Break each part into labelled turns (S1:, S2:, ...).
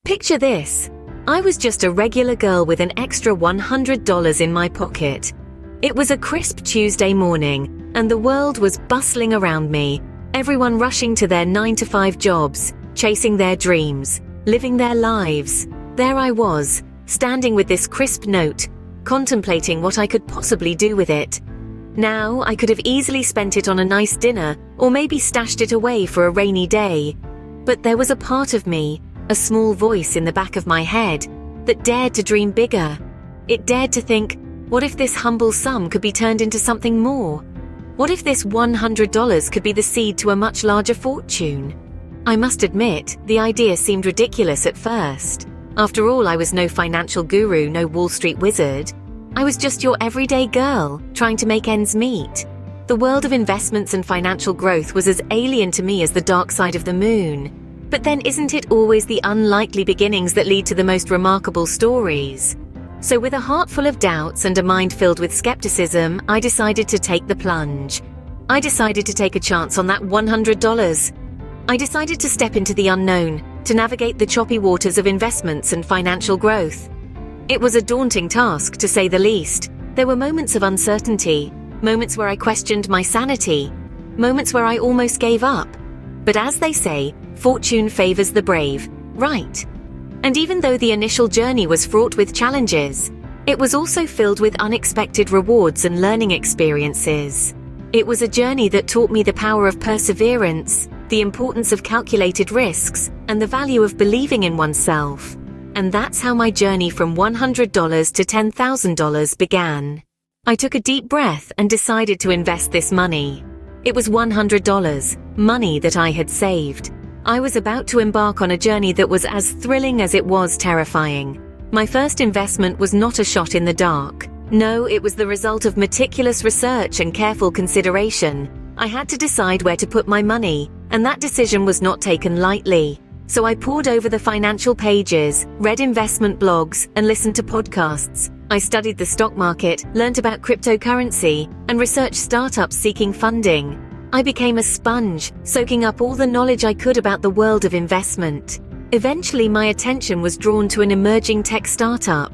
S1: Picture this. I was just a regular girl with an extra $100 in my pocket. It was a crisp Tuesday morning, and the world was bustling around me, everyone rushing to their 9-to-5 jobs, chasing their dreams, living their lives. There I was, standing with this crisp note, contemplating what I could possibly do with it. Now, I could have easily spent it on a nice dinner, or maybe stashed it away for a rainy day. But there was a part of me, a small voice in the back of my head, that dared to dream bigger. It dared to think, what if this humble sum could be turned into something more? What if this $100 could be the seed to a much larger fortune? I must admit, the idea seemed ridiculous at first. After all, I was no financial guru, no Wall Street wizard. I was just your everyday girl, trying to make ends meet. The world of investments and financial growth was as alien to me as the dark side of the moon. But then isn't it always the unlikely beginnings that lead to the most remarkable stories? So with a heart full of doubts and a mind filled with skepticism, I decided to take the plunge. I decided to take a chance on that $100. I decided to step into the unknown, to navigate the choppy waters of investments and financial growth. It was a daunting task, to say the least. There were moments of uncertainty, moments where I questioned my sanity, moments where I almost gave up. But as they say, fortune favors the brave, right? And even though the initial journey was fraught with challenges, it was also filled with unexpected rewards and learning experiences. It was a journey that taught me the power of perseverance, the importance of calculated risks, and the value of believing in oneself. And that's how my journey from $100 to $10,000 began. I took a deep breath and decided to invest this money. It was $100, money that I had saved. I was about to embark on a journey that was as thrilling as it was terrifying. My first investment was not a shot in the dark. No, it was the result of meticulous research and careful consideration. I had to decide where to put my money, and that decision was not taken lightly. So I pored over the financial pages, read investment blogs, and listened to podcasts. I studied the stock market, learned about cryptocurrency, and researched startups seeking funding. I became a sponge, soaking up all the knowledge I could about the world of investment. Eventually, my attention was drawn to an emerging tech startup.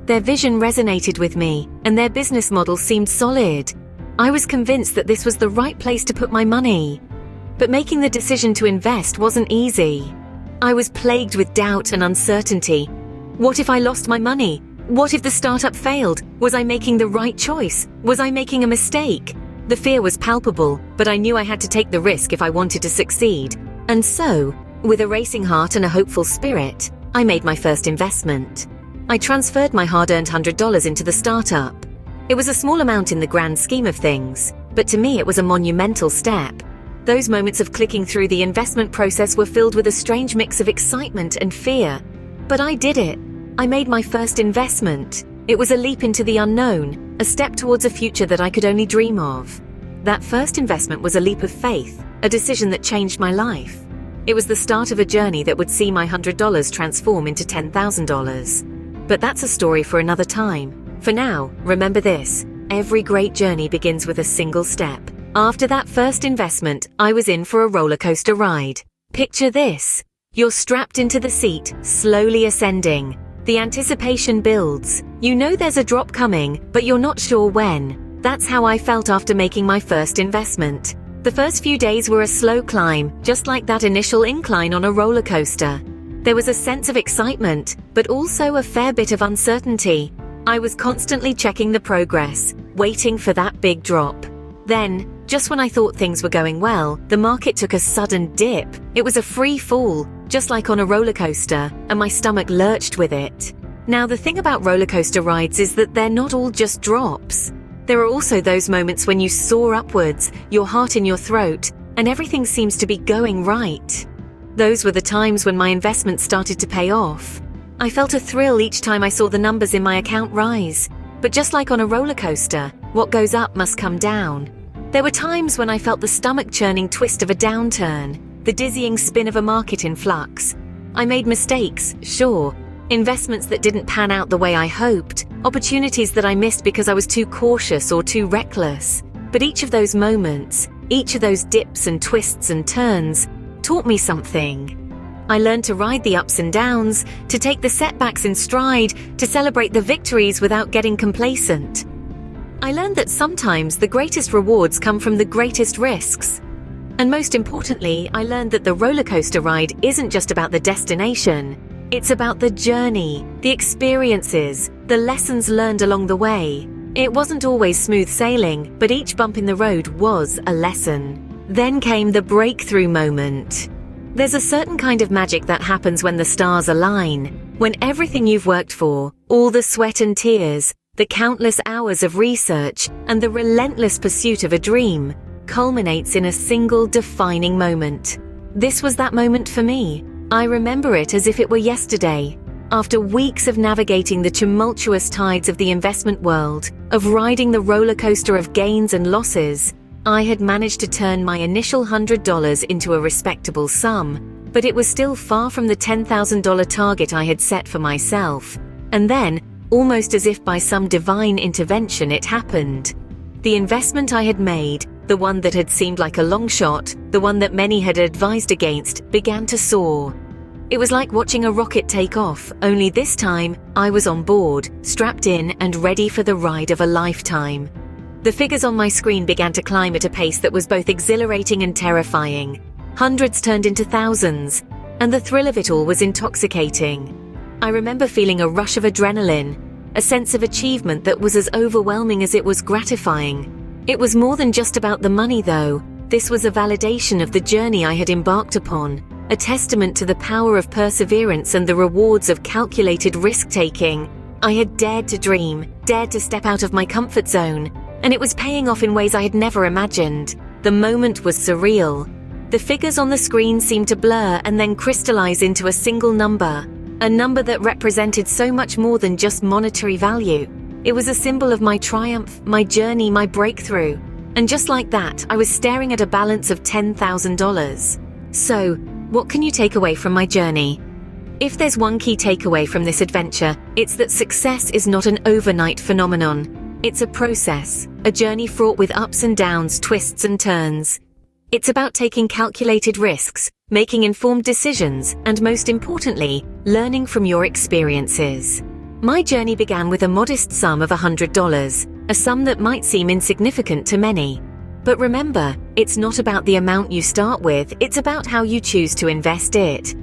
S1: Their vision resonated with me, and their business model seemed solid. I was convinced that this was the right place to put my money. But making the decision to invest wasn't easy. I was plagued with doubt and uncertainty. What if I lost my money? What if the startup failed? Was I making the right choice? Was I making a mistake? The fear was palpable, but I knew I had to take the risk if I wanted to succeed. And so, with a racing heart and a hopeful spirit, I made my first investment. I transferred my hard-earned $100 into the startup. It was a small amount in the grand scheme of things, but to me it was a monumental step. Those moments of clicking through the investment process were filled with a strange mix of excitement and fear. But I did it. I made my first investment. It was a leap into the unknown, a step towards a future that I could only dream of. That first investment was a leap of faith, a decision that changed my life. It was the start of a journey that would see my $100 transform into $10,000. But that's a story for another time. For now, remember this: every great journey begins with a single step. After that first investment, I was in for a roller coaster ride. Picture this. You're strapped into the seat, slowly ascending. The anticipation builds. You know there's a drop coming, but you're not sure when. That's how I felt after making my first investment. The first few days were a slow climb, just like that initial incline on a roller coaster. There was a sense of excitement, but also a fair bit of uncertainty. I was constantly checking the progress, waiting for that big drop. Then, just when I thought things were going well, the market took a sudden dip. It was a free fall, just like on a roller coaster, and my stomach lurched with it. Now, the thing about roller coaster rides is that they're not all just drops. There are also those moments when you soar upwards, your heart in your throat, and everything seems to be going right. Those were the times when my investment started to pay off. I felt a thrill each time I saw the numbers in my account rise. But just like on a roller coaster, what goes up must come down. There were times when I felt the stomach-churning twist of a downturn, the dizzying spin of a market in flux. I made mistakes, sure. Investments that didn't pan out the way I hoped, opportunities that I missed because I was too cautious or too reckless. But each of those moments, each of those dips and twists and turns, taught me something. I learned to ride the ups and downs, to take the setbacks in stride, to celebrate the victories without getting complacent. I learned that sometimes the greatest rewards come from the greatest risks. And most importantly, I learned that the roller coaster ride isn't just about the destination. It's about the journey, the experiences, the lessons learned along the way. It wasn't always smooth sailing, but each bump in the road was a lesson. Then came the breakthrough moment. There's a certain kind of magic that happens when the stars align, when everything you've worked for, all the sweat and tears, the countless hours of research, and the relentless pursuit of a dream, culminates in a single defining moment. This was that moment for me. I remember it as if it were yesterday. After weeks of navigating the tumultuous tides of the investment world, of riding the roller coaster of gains and losses, I had managed to turn my initial $100 into a respectable sum, but it was still far from the $10,000 target I had set for myself. And then, almost as if by some divine intervention, it happened. The investment I had made, the one that had seemed like a long shot, the one that many had advised against, began to soar. It was like watching a rocket take off, only this time I was on board, strapped in and ready for the ride of a lifetime. The figures on my screen began to climb at a pace that was both exhilarating and terrifying. Hundreds turned into thousands, and the thrill of it all was intoxicating. I remember feeling a rush of adrenaline, a sense of achievement that was as overwhelming as it was gratifying. It was more than just about the money, though. This was a validation of the journey I had embarked upon, a testament to the power of perseverance and the rewards of calculated risk-taking. I had dared to dream, dared to step out of my comfort zone, and it was paying off in ways I had never imagined. The moment was surreal. The figures on the screen seemed to blur and then crystallize into a single number, a number that represented so much more than just monetary value. It was a symbol of my triumph, my journey, my breakthrough. And just like that, I was staring at a balance of $10,000. So, what can you take away from my journey? If there's one key takeaway from this adventure, it's that success is not an overnight phenomenon. It's a process, a journey fraught with ups and downs, twists and turns. It's about taking calculated risks, making informed decisions, and most importantly, learning from your experiences. My journey began with a modest sum of $100, a sum that might seem insignificant to many. But remember, it's not about the amount you start with, it's about how you choose to invest it.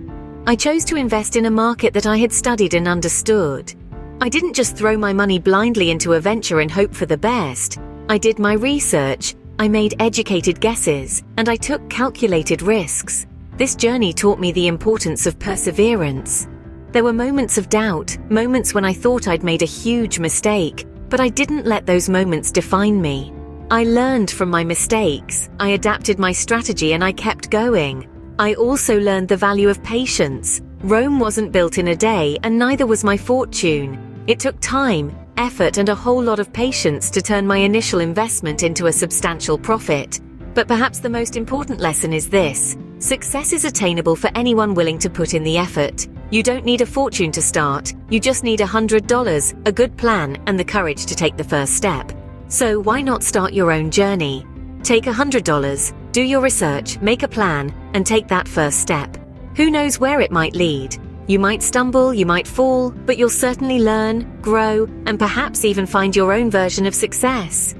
S1: I chose to invest in a market that I had studied and understood. I didn't just throw my money blindly into a venture and hope for the best. I did my research, I made educated guesses, and I took calculated risks. This journey taught me the importance of perseverance. There were moments of doubt, moments when I thought I'd made a huge mistake, but I didn't let those moments define me. I learned from my mistakes, I adapted my strategy, and I kept going. I also learned the value of patience. Rome wasn't built in a day, and neither was my fortune. It took time, effort, and a whole lot of patience to turn my initial investment into a substantial profit. But perhaps the most important lesson is this: success is attainable for anyone willing to put in the effort. You don't need a fortune to start, you just need $100, a good plan, and the courage to take the first step. So why not start your own journey? Take $100, do your research, make a plan, and take that first step. Who knows where it might lead? You might stumble, you might fall, but you'll certainly learn, grow, and perhaps even find your own version of success.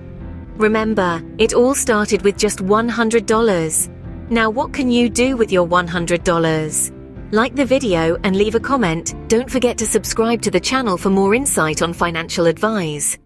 S1: Remember, it all started with just $100. Now what can you do with your $100? Like the video and leave a comment. Don't forget to subscribe to the channel for more insight on financial advice.